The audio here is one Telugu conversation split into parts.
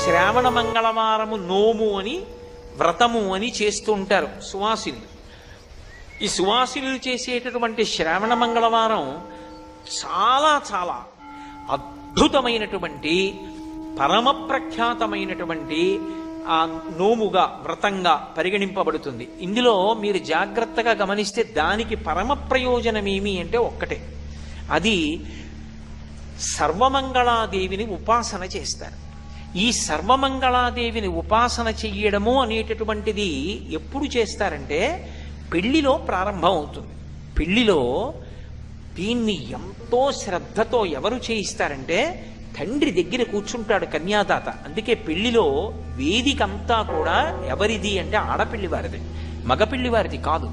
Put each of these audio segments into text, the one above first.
శ్రావణ మంగళవారము నోము అని వ్రతము అని చేస్తూ ఉంటారు సువాసిని. ఈ సువాసినులు చేసేటటువంటి శ్రావణ మంగళవారం చాలా చాలా అద్భుతమైనటువంటి పరమ ప్రఖ్యాతమైనటువంటి ఆ నోముగా వ్రతంగా పరిగణింపబడుతుంది. ఇందులో మీరు జాగ్రత్తగా గమనిస్తే దానికి పరమ ప్రయోజనమేమి అంటే ఒక్కటే, అది సర్వమంగళాదేవిని ఉపాసన చేస్తారు. ఈ సర్వమంగళాదేవిని ఉపాసన చెయ్యడము అనేటటువంటిది ఎప్పుడు చేస్తారంటే పెళ్లిలో ప్రారంభం అవుతుంది. పెళ్లిలో దీన్ని ఎంతో శ్రద్ధతో ఎవరు చేయిస్తారంటే తండ్రి దగ్గర కూర్చుంటాడు కన్యాదాత. అందుకే పెళ్లిలో వేదికంతా కూడా ఎవరిది అంటే ఆడపిల్లివారిది, మగపిల్లివారిది కాదు.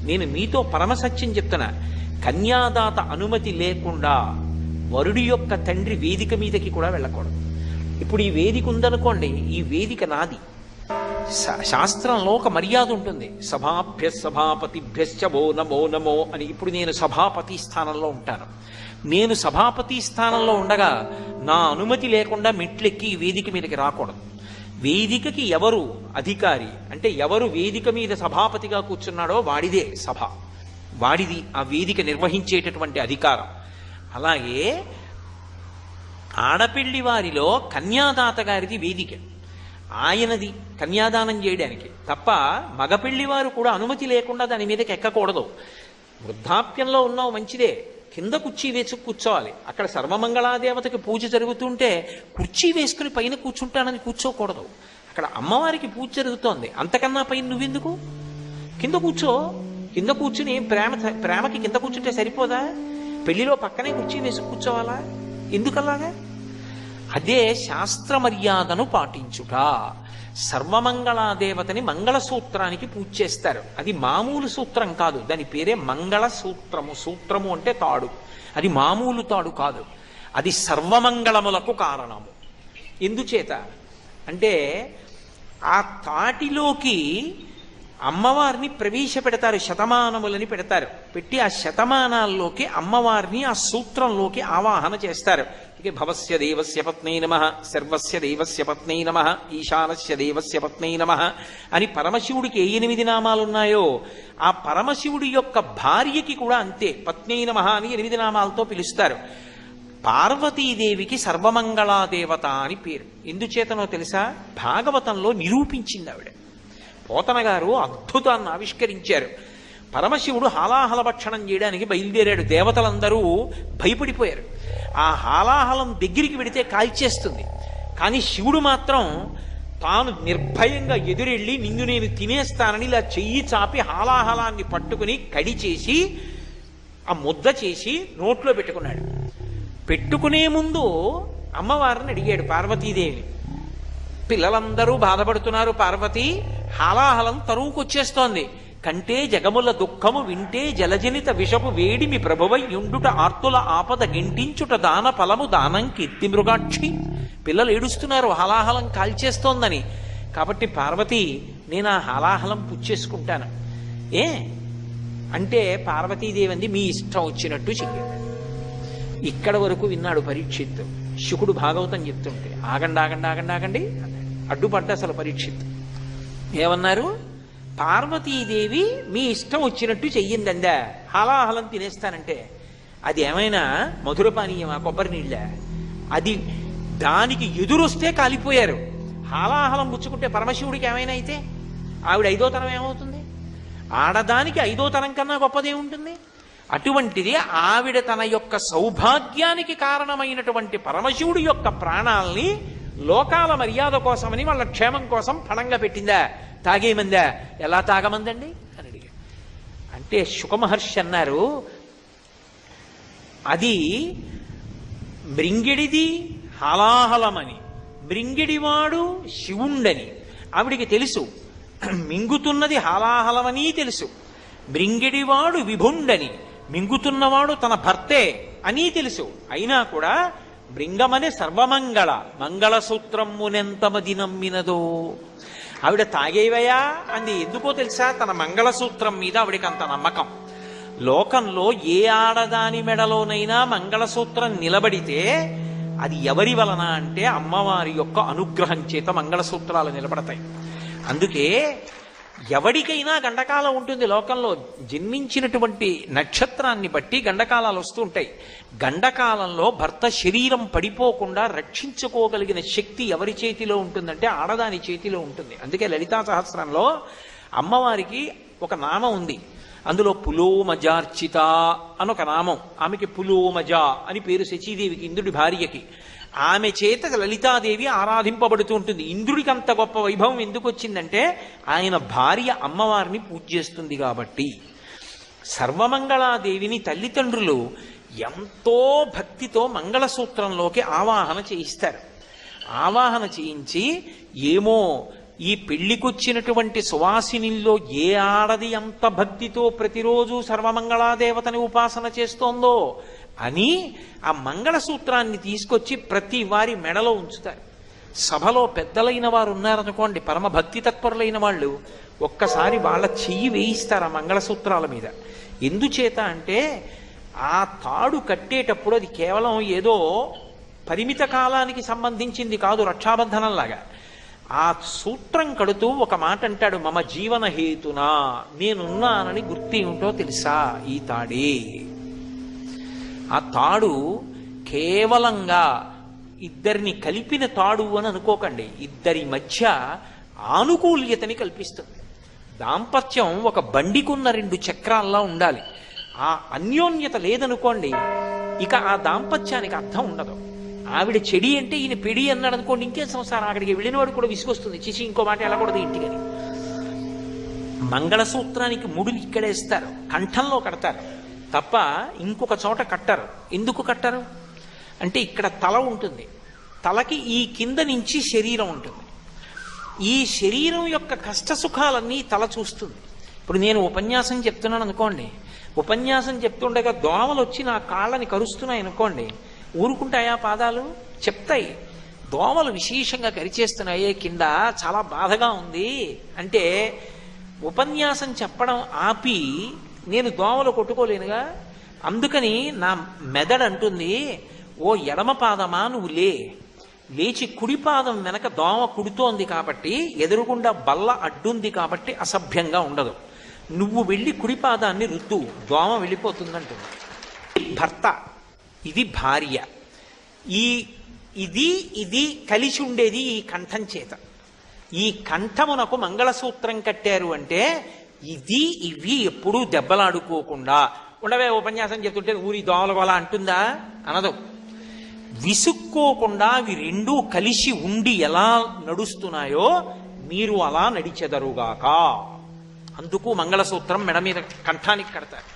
నేను మీతో పరమసత్యం చెప్తున్నా, కన్యాదాత అనుమతి లేకుండా వరుడి యొక్క తండ్రి వేదిక మీదకి కూడా వెళ్ళకూడదు. ఇప్పుడు ఈ వేదిక ఉందనుకోండి, ఈ వేదిక నాది. శాస్త్రంలో ఒక మర్యాద ఉంటుంది, సభాభ్య సభాపతిభ్యశ్చ వో నమో నమో అని. ఇప్పుడు నేను సభాపతి స్థానంలో ఉంటాను. నేను సభాపతి స్థానంలో ఉండగా నా అనుమతి లేకుండా మెట్లెక్కి ఈ వేదిక మీదకి రాకూడదు. వేదికకి ఎవరు అధికారి అంటే ఎవరు వేదిక మీద సభాపతిగా కూర్చున్నాడో వాడిదే సభ, వాడిది ఆ వేదిక నిర్వహించేటటువంటి అధికారం. అలాగే ఆడపిల్లి వారిలో కన్యాదాత గారిది వేదిక, ఆయనది కన్యాదానం చేయడానికి తప్ప మగపిల్లివారు కూడా అనుమతి లేకుండా దాని మీదకి ఎక్కకూడదు. వృద్ధాప్యంలో ఉన్నావు మంచిదే, కింద కుర్చీ వేసి కూర్చోవాలి. అక్కడ సర్వమంగళాదేవతకి పూజ జరుగుతుంటే కుర్చీ వేసుకుని పైన కూర్చుంటానని కూర్చోకూడదు. అక్కడ అమ్మవారికి పూజ జరుగుతోంది, అంతకన్నా పైన నువ్వెందుకు? కింద కూర్చో. కింద కూర్చుని ప్రేమకి కింద కూర్చుంటే సరిపోదా? పెళ్లిలో పక్కనే కుర్చీ వేసి కూర్చోవాలా? ఎందుకలాగా? అదే శాస్త్ర మర్యాదను పాటించుట. సర్వమంగళాదేవతని మంగళసూత్రానికి పూజ చేస్తారు. అది మామూలు సూత్రం కాదు, దాని పేరే మంగళసూత్రము. సూత్రము అంటే తాడు, అది మామూలు తాడు కాదు, అది సర్వమంగళములకు కారణము. ఎందుచేత అంటే ఆ తాటిలోకి అమ్మవారిని ప్రవేశపెడతారు, శతమానములని పెడతారు. పెట్టి ఆ శతమానాల్లోకి అమ్మవారిని ఆ సూత్రంలోకి ఆవాహన చేస్తారు. ఇక భవస్య దేవస్య పత్నై నమః, సర్వస్య దేవస్య పత్నై నమః, ఈశానస్య దేవస్య పత్నై నమః అని పరమశివుడికి 8 నామాలున్నాయో ఆ పరమశివుడి యొక్క భార్యకి కూడా అంతే పత్నై నమః అని 8 నామాలతో పిలుస్తారు. పార్వతీదేవికి సర్వమంగళాదేవత అని పేరు. ఎందుచేతనో తెలుసా? భాగవతంలో నిరూపించింది ఆవిడ. పోతన గారు అద్భుతాన్ని ఆవిష్కరించారు. పరమశివుడు హాలాహల భక్షణం చేయడానికి బయలుదేరాడు. దేవతలందరూ భయపడిపోయారు. ఆ హాలాహలం దగ్గరికి వెడితే కాల్చేస్తుంది. కానీ శివుడు మాత్రం తాను నిర్భయంగా ఎదురెళ్ళి నిన్ను నేను తినేస్తానని ఇలా చెయ్యి చాపి హాలాహలాన్ని పట్టుకుని కడి చేసి ఆ ముద్ద చేసి నోట్లో పెట్టుకున్నాడు. పెట్టుకునే ముందు అమ్మవారిని అడిగాడు పార్వతీదేవిని, పిల్లలందరూ బాధపడుతున్నారు పార్వతి, హాలాహలం తరువుకొచ్చేస్తోంది, కంటే జగముల దుఃఖము వింటే జలజనిత విషపు వేడిమి ప్రభువై యుండుట ఆర్తుల ఆపద గింటించుట దాన ఫలము దానం కీర్తి మృగాక్షి. పిల్లలు ఏడుస్తున్నారు హాలాహలం కాల్చేస్తోందని. కాబట్టి పార్వతి, నేను ఆ హాలాహలం పుచ్చేసుకుంటాను. ఏ అంటే పార్వతీదేవి అంది, మీ ఇష్టం వచ్చినట్టు చెయ్యండి. ఇక్కడ వరకు విన్నాడు పరీక్షిత్తు. శుకుడు భాగవతం చెప్తుంటే ఆగండి ఆగండి ఆగండి ఆగండి అడ్డుపడ్డ అసలు పరీక్షిత్తు. ఏమన్నారు? పార్వతీదేవి మీ ఇష్టం వచ్చినట్టు చెయ్యిందందా, హాలాహలం తినేస్తానంటే అది ఏమైనా మధుర పానీయమా, కొబ్బరి నీళ్ళ? అది దానికి ఎదురొస్తే కాలిపోయారు. హాలాహలం పుచ్చుకుంటే పరమశివుడికి ఏమైనా అయితే ఆవిడ 5వ తరం ఏమవుతుంది? ఆడదానికి 5వ తరం కన్నా గొప్పదేముంటుంది? అటువంటిది ఆవిడ తన యొక్క సౌభాగ్యానికి కారణమైనటువంటి పరమశివుడి యొక్క ప్రాణాల్ని లోకాల మర్యాద కోసమని వాళ్ళ క్షేమం కోసం పణంగా పెట్టిందా? తాగేమందా? ఎలా తాగమందండి అని అడిగా. అంటే శుకమహర్షి అన్నారు, అది మృంగిడిది హలాహలమని, మృంగిడివాడు శివుండని ఆవిడికి తెలుసు. మింగుతున్నది హాలాహలమని తెలుసు. మృంగిడివాడు విభుండని, మింగుతున్నవాడు తన భర్తే అని తెలుసు. అయినా కూడా మృంగమనే సర్వమంగళ మంగళసూత్రమునెంతమది నమ్మినదో. ఆవిడ తాగేవయా అంది. ఎందుకో తెలుసా? తన మంగళసూత్రం మీద ఆవిడకి అంత నమ్మకం. లోకంలో ఏ ఆడదాని మెడలోనైనా మంగళసూత్రం నిలబడితే అది ఎవరి వలన అంటే అమ్మవారి యొక్క అనుగ్రహం చేత మంగళసూత్రాలు నిలబడతాయి. అందుకే ఎవడికైనా గండకాలం ఉంటుంది లోకంలో. జన్మించినటువంటి నక్షత్రాన్ని బట్టి గండకాలాలు వస్తూ ఉంటాయి. గండకాలంలో భర్త శరీరం పడిపోకుండా రక్షించుకోగలిగిన శక్తి ఎవరి చేతిలో ఉంటుందంటే ఆడదాని చేతిలో ఉంటుంది. అందుకే లలితా సహస్రంలో అమ్మవారికి ఒక నామం ఉంది. అందులో పులోమజార్చిత అని ఒక నామం. ఆమెకి పులోమజ అని పేరు శచీదేవికి, ఇంద్రుడి భార్యకి. ఆమె చేత లలితాదేవి ఆరాధింపబడుతూ ఉంటుంది. ఇంద్రుడికి అంత గొప్ప వైభవం ఎందుకు వచ్చిందంటే ఆయన భార్య అమ్మవారిని పూజ చేస్తుంది కాబట్టి. సర్వమంగళాదేవిని తల్లిదండ్రులు ఎంతో భక్తితో మంగళసూత్రంలోకి ఆవాహన చేయిస్తారు. ఆవాహన చేయించి ఏమో ఈ పెళ్లికొచ్చినటువంటి సువాసినిల్లో ఏ ఆడది అంత భక్తితో ప్రతిరోజు సర్వమంగళాదేవతని ఉపాసన చేస్తోందో అని ఆ మంగళసూత్రాన్ని తీసుకొచ్చి ప్రతి వారి మెడలో ఉంచుతారు. సభలో పెద్దలైన వారు ఉన్నారనుకోండి, పరమ భక్తి తత్పరులైన వాళ్ళు, ఒక్కసారి వాళ్ళ చెయ్యి వేయిస్తారు ఆ మంగళసూత్రాల మీద. ఎందుచేత అంటే ఆ తాడు కట్టేటప్పుడు అది కేవలం ఏదో పరిమిత కాలానికి సంబంధించింది కాదు, రక్షాబంధనంలాగా. ఆ సూత్రం కడుతూ ఒక మాట అంటాడు, మమ జీవన హేతునా, నేనున్నానని గుర్తేమిటో తెలుసా, ఈ తాడే. ఆ తాడు కేవలంగా ఇద్దరిని కలిపిన తాడు అని అనుకోకండి, ఇద్దరి మధ్య ఆనుకూల్యతని కల్పిస్తుంది. దాంపత్యం ఒక బండికున్న 2 చక్రాల్లా ఉండాలి. ఆ అన్యోన్యత లేదనుకోండి, ఇక ఆ దాంపత్యానికి అర్థం ఉండదు. ఆవిడ చెడి అంటే ఈయన పెడి అన్నాడు అనుకోండి, ఇంకేం సంసారం. అక్కడికి వెళ్ళినవాడు కూడా విసుకొస్తుంది, చిచి ఇంకో మాట వెళ్ళకూడదు ఇంటికని. మంగళసూత్రానికి ముడులు ఇక్కడేస్తారు, కంఠంలో కడతారు తప్ప ఇంకొక చోట కట్టరు. ఎందుకు కట్టరు అంటే ఇక్కడ తల ఉంటుంది, తలకి ఈ కింద నుంచి శరీరం ఉంటుంది. ఈ శరీరం యొక్క కష్ట సుఖాలన్నీ తల చూస్తుంది. ఇప్పుడు నేను ఉపన్యాసం చెప్తున్నాను అనుకోండి, ఉపన్యాసం చెప్తుండగా దోమలు వచ్చి నా కాళ్ళని కరుస్తున్నాయి అనుకోండి, ఊరుకుంటాయా పాదాలు? చెప్తాయి. దోమలు విశేషంగా కరిచేస్తున్నాయే కింద, చాలా బాధగా ఉంది అంటే ఉపన్యాసం చెప్పడం ఆపి నేను దోమలు కొట్టుకోలేనుగా. అందుకని నా మెదడు అంటుంది, ఓ ఎడమ పాదమా నువ్వు లేచి కుడి పాదం వెనక దోమ కుడుతోంది కాబట్టి, ఎదురుగుండా బల్ల అడ్డుంది కాబట్టి అసభ్యంగా ఉండదు, నువ్వు వెళ్ళి కుడి పాదాన్ని రుద్దు, దోమ వెళ్ళిపోతుందంటుంది. భర్త, ఇది భార్య. ఇది కలిసి ఉండేది ఈ కంఠం చేత. ఈ కంఠమునకు మంగళసూత్రం కట్టారు అంటే ఇవి ఎప్పుడూ దెబ్బలాడుకోకుండా ఉండవే. ఉపన్యాసం చెప్తుంటే ఊరి దోమల వల్ల అంటుందా? అనదు. విసుక్కోకుండా అవి రెండూ కలిసి ఉండి ఎలా నడుస్తున్నాయో మీరు అలా నడిచెదరుగాక. అందుకు మంగళసూత్రం మెడ మీద కంఠానికి కడతారు.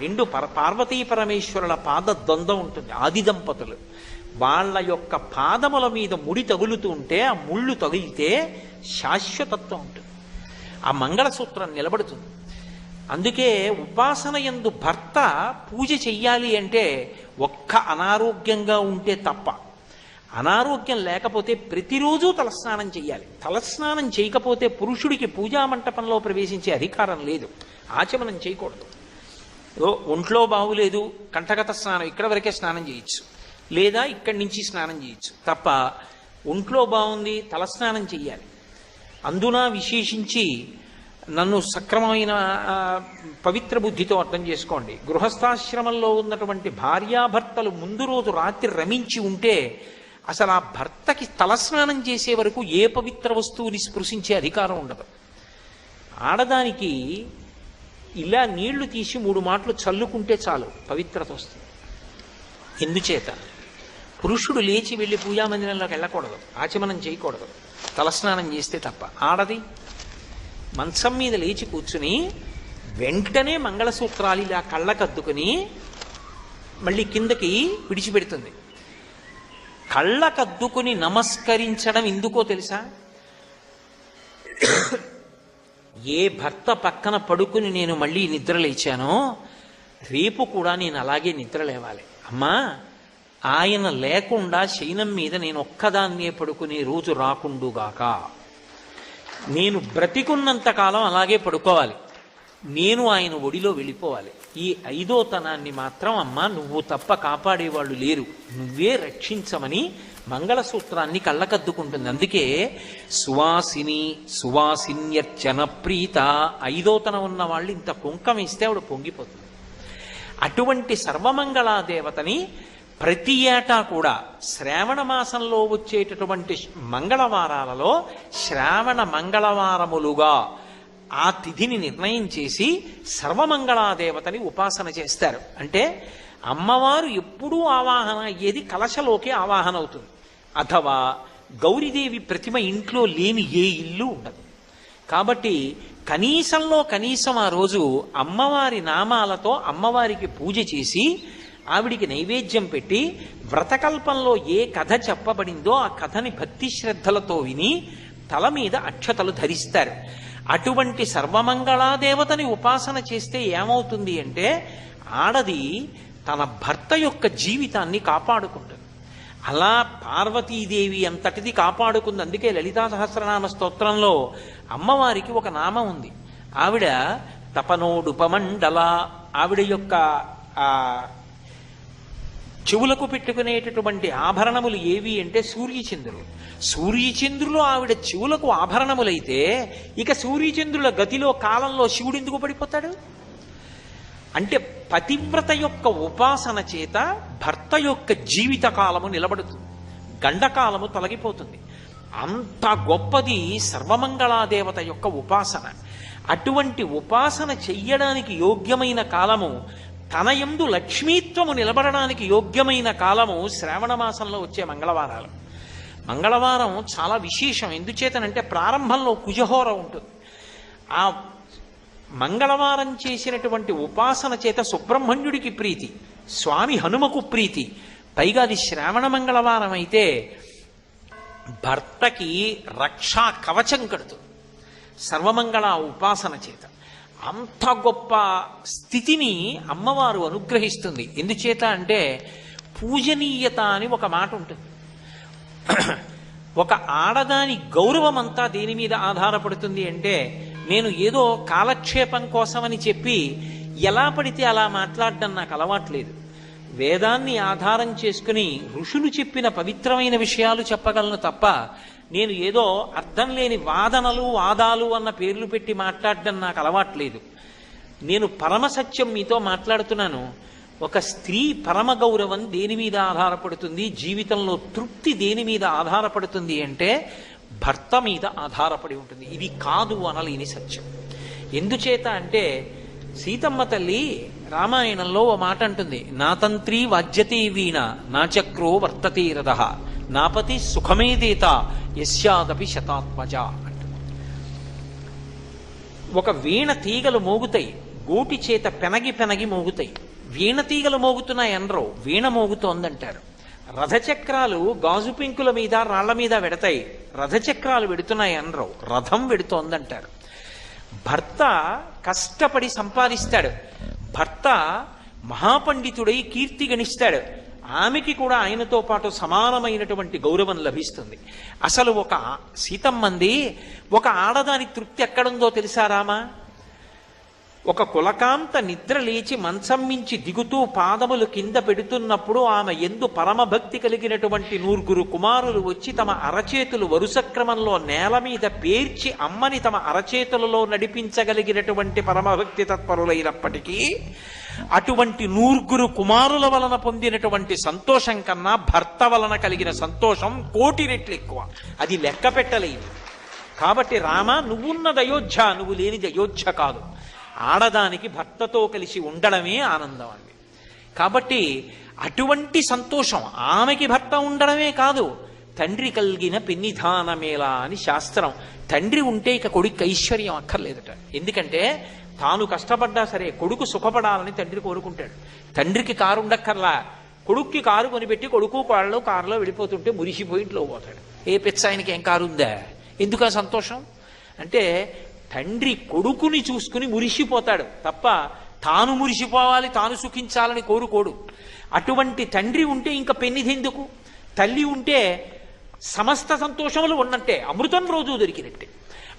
2 పార్వతీ పరమేశ్వరుల పాద ద్వంద్వం ఉంటుంది. ఆది దంపతులు వాళ్ళ యొక్క పాదముల మీద ముడి తగులుతూ ఉంటే ఆ ముళ్ళు తగిలితే శాశ్వతత్వం ఉంటుంది, ఆ మంగళసూత్రం నిలబడుతుంది. అందుకే ఉపాసన యందు భర్త పూజ చెయ్యాలి అంటే ఒక్క అనారోగ్యంగా ఉంటే తప్ప. అనారోగ్యం లేకపోతే ప్రతిరోజు తలస్నానం చెయ్యాలి. తలస్నానం చేయకపోతే పురుషుడికి పూజా మంటపంలో ప్రవేశించే అధికారం లేదు, ఆచమనం చేయకూడదు. ఒంట్లో బాగులేదు, కంఠగత స్నానం ఇక్కడ వరకే స్నానం చేయొచ్చు, లేదా ఇక్కడి నుంచి స్నానం చేయొచ్చు తప్ప ఒంట్లో బాగుంది తలస్నానం చెయ్యాలి. అందున విశేషించి నన్ను సక్రమమైన పవిత్ర బుద్ధితో అర్థం చేసుకోండి. గృహస్థాశ్రమంలో ఉన్నటువంటి భార్యాభర్తలు ముందు రోజు రాత్రి రమించి ఉంటే అసలు ఆ భర్తకి తలస్నానం చేసే వరకు ఏ పవిత్ర వస్తువుని స్పృశించే అధికారం ఉండదు. ఆడదానికి ఇలా నీళ్లు తీసి 3 మాటలు చల్లుకుంటే చాలు, పవిత్రత వస్తుంది. ఎందుచేత పురుషుడు లేచి వెళ్ళి పూజామందిరంలోకి వెళ్ళకూడదు, ఆచమనం చేయకూడదు, తలస్నానం చేస్తే తప్ప. ఆడది మంచం మీద లేచి కూర్చుని వెంటనే మంగళసూత్రాలు ఇలా కళ్ళకద్దుకుని మళ్ళీ కిందకి విడిచిపెడుతుంది. కళ్ళకద్దుకుని నమస్కరించడం ఎందుకో తెలుసా? ఏ భర్త పక్కన పడుకుని నేను మళ్ళీ నిద్ర లేచానో రేపు కూడా నేను అలాగే నిద్ర లేవాలి. అమ్మా, ఆయన లేకుండా శయనం మీద నేను ఒక్కదాన్నే పడుకునే రోజు రాకుండుగాక. నేను బ్రతికున్నంతకాలం అలాగే పడుకోవాలి, నేను ఆయన ఒడిలో వెళ్ళిపోవాలి. ఈ ఐదోతనాన్ని మాత్రం అమ్మ నువ్వు తప్ప కాపాడేవాళ్ళు లేరు, నువ్వే రక్షించమని మంగళసూత్రాన్ని కళ్ళకద్దుకుంటుంది. అందుకే సువాసిని సువాసిన్యర్చన ప్రీత, ఐదోతనం ఉన్న వాళ్ళు ఇంత కుంకం ఇస్తే ఆవిడ పొంగిపోతుంది. అటువంటి సర్వమంగళాదేవతని ప్రతి ఏటా కూడా శ్రావణ మాసంలో వచ్చేటటువంటి మంగళవారాలలో శ్రావణ మంగళవారములుగా ఆ తిథిని నిర్ణయం చేసి సర్వమంగళాదేవతని ఉపాసన చేస్తారు. అంటే అమ్మవారు ఎప్పుడూ ఆవాహన అయ్యేది కలశలోకి ఆవాహన అవుతుంది. అథవా గౌరీదేవి ప్రతిమ ఇంట్లో లేని ఏ ఇల్లు ఉండదు. కాబట్టి కనీసంలో కనీసం ఆ రోజు అమ్మవారి నామాలతో అమ్మవారికి పూజ చేసి ఆవిడికి నైవేద్యం పెట్టి వ్రతకల్పంలో ఏ కథ చెప్పబడిందో ఆ కథని భక్తి శ్రద్ధలతో విని తల మీద అక్షతలు ధరిస్తారు. అటువంటి సర్వమంగళాదేవతని ఉపాసన చేస్తే ఏమవుతుంది అంటే ఆడది తన భర్త యొక్క జీవితాన్ని కాపాడుకుంటుంది. అలా పార్వతీదేవి అంతటిది కాపాడుకుంది. అందుకే లలితా సహస్రనామ స్తోత్రంలో అమ్మవారికి ఒక నామం ఉంది. ఆవిడ తపనోడుపమండల, ఆవిడ యొక్క చెవులకు పెట్టుకునేటటువంటి ఆభరణములు ఏవి అంటే సూర్యచంద్రులు. సూర్యచంద్రులు ఆవిడ చెవులకు ఆభరణములైతే ఇక సూర్యచంద్రుల గతిలో కాలంలో శివుడు ఎందుకు పడిపోతాడు? అంటే పతివ్రత యొక్క ఉపాసన చేత భర్త యొక్క జీవిత కాలము నిలబడుతుంది, గండకాలము తొలగిపోతుంది. అంత గొప్పది సర్వమంగళాదేవత యొక్క ఉపాసన. అటువంటి ఉపాసన చెయ్యడానికి యోగ్యమైన కాలము, తన యందు లక్ష్మీత్వము నిలబడడానికి యోగ్యమైన కాలము శ్రావణ మాసంలో వచ్చే మంగళవారాలు. మంగళవారం చాలా విశేషం. ఎందుచేతనంటే ప్రారంభంలో కుజహోర ఉంటుంది. ఆ మంగళవారం చేసినటువంటి ఉపాసన చేత సుబ్రహ్మణ్యుడికి ప్రీతి, స్వామి హనుమకు ప్రీతి. పైగా అది శ్రావణ మంగళవారం అయితే భర్తకి రక్షా కవచం కడుతుంది సర్వమంగళ ఉపాసన చేత. అంత గొప్ప స్థితిని అమ్మవారు అనుగ్రహిస్తుంది. ఎందుచేత అంటే పూజనీయత అని ఒక మాట ఉంటుంది. ఒక ఆడదాని గౌరవం అంతా దేని మీద ఆధారపడుతుంది అంటే, నేను ఏదో కాలక్షేపం కోసమని చెప్పి ఎలా పడితే అలా మాట్లాడడం నాకు అలవాట్లేదు. వేదాన్ని ఆధారం చేసుకుని ఋషులు చెప్పిన పవిత్రమైన విషయాలు చెప్పగలను తప్ప నేను ఏదో అర్థం లేని వాదనలు వాదాలు అన్న పేర్లు పెట్టి మాట్లాడడం నాకు అలవాట్లేదు. నేను పరమసత్యం మీతో మాట్లాడుతున్నాను. ఒక స్త్రీ పరమ గౌరవం దేని మీద ఆధారపడుతుంది, జీవితంలో తృప్తి దేని మీద ఆధారపడుతుంది అంటే భర్త మీద ఆధారపడి ఉంటుంది. ఇది కాదు అనలేని సత్యం. ఎందుచేత అంటే సీతమ్మ తల్లి రామాయణంలో ఓ మాట అంటుంది, నా తంత్రి వాజ్యతే వీణ నా చక్రో వర్తతే రథః నాపతి సుఖమేదేత యస్యాదపి శతాత్మజ అంటుంది. ఒక వీణ తీగలు మోగుతాయి, గోటి చేత పెనగి పెనగి మోగుతాయి. వీణ తీగలు మోగుతున్నాయి అనరు, వీణ మోగుతోందంటారు. రథచక్రాలు గాజు పెంకుల మీద రాళ్ల మీద వెడతాయి, రథచక్రాలు వెడుతున్నాయి అనరు, రథం వెడుతోందంటారు. భర్త కష్టపడి సంపాదిస్తాడు, భర్త మహాపండితుడై కీర్తి గణిస్తాడు, ఆమెకి కూడా ఆయనతో పాటు సమానమైనటువంటి గౌరవం లభిస్తుంది. అసలు ఒక సీతమ్మంది ఒక ఆడదాని తృప్తి ఎక్కడుందో తెలుసా రామా? ఒక కులకాంత నిద్ర లేచి మంచం మించి దిగుతూ పాదములు కింద పెడుతున్నప్పుడు ఆమె ఎందు పరమభక్తి కలిగినటువంటి 9 కుమారులు వచ్చి తమ అరచేతులు వరుస క్రమంలో నేల మీద పేర్చి అమ్మని తమ అరచేతులలో నడిపించగలిగినటువంటి పరమభక్తి తత్పరులైనప్పటికీ అటువంటి 9 కుమారుల వలన పొందినటువంటి సంతోషం కన్నా భర్త వలన కలిగిన సంతోషం 1,000,000 రెట్లు ఎక్కువ. అది లెక్క పెట్టలేదు. కాబట్టి రామ, నువ్వున్నది అయోధ్య, నువ్వు లేనిది అయోధ్య కాదు. ఆడదానికి భర్తతో కలిసి ఉండడమే ఆనందం అండి. కాబట్టి అటువంటి సంతోషం ఆమెకి భర్త ఉండడమే కాదు, తండ్రి కలిగిన పెన్నిధానమేలా అని శాస్త్రం. తండ్రి ఉంటే ఇక కొడుకు ఐశ్వర్యం అక్కర్లేదట. ఎందుకంటే తాను కష్టపడ్డా సరే కొడుకు సుఖపడాలని తండ్రి కోరుకుంటాడు. తండ్రికి కారు ఉండక్కర్లా, కొడుక్కి కారు కొనిపెట్టి కొడుకు కారులో కారులో వెళ్ళిపోతుంటే మురిసిపోయి ఇంట్లో పోతాడు. ఏ పిచ్చ ఆయనకి ఏం కారు ఉందా? ఎందుకు ఆ సంతోషం అంటే తండ్రి కొడుకుని చూసుకుని మురిసిపోతాడు తప్ప తాను మురిసిపోవాలి, తాను సుఖించాలని కోరుకోడు. అటువంటి తండ్రి ఉంటే ఇంకా పెన్నిధి ఎందుకు? తల్లి ఉంటే సమస్త సంతోషములు ఉన్నట్టే, అమృతం రోజు దొరికినట్టే.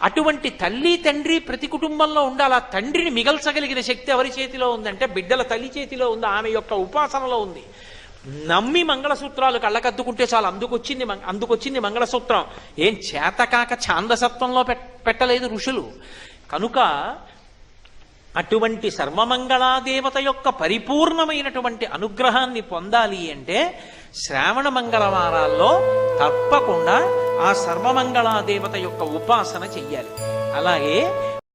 అటువంటి తల్లి తండ్రి ప్రతి కుటుంబంలో ఉండాలి. ఆ తండ్రిని మిగల్చగలిగిన శక్తి ఎవరి చేతిలో ఉందంటే బిడ్డల తల్లి చేతిలో ఉంది, ఆమె యొక్క ఉపాసనలో ఉంది. నమ్మి మంగళసూత్రాలు కళ్ళకద్దుకుంటే చాలు, అందుకొచ్చింది మంగళసూత్రం. ఏం చేతకాక ఛాందసత్వంలో పెట్టలేదు ఋషులు. కనుక అటువంటి సర్వమంగళాదేవత యొక్క పరిపూర్ణమైనటువంటి అనుగ్రహాన్ని పొందాలి అంటే శ్రావణ మంగళవారాల్లో తప్పకుండా ఆ సర్వమంగళాదేవత యొక్క ఉపాసన చెయ్యాలి. అలాగే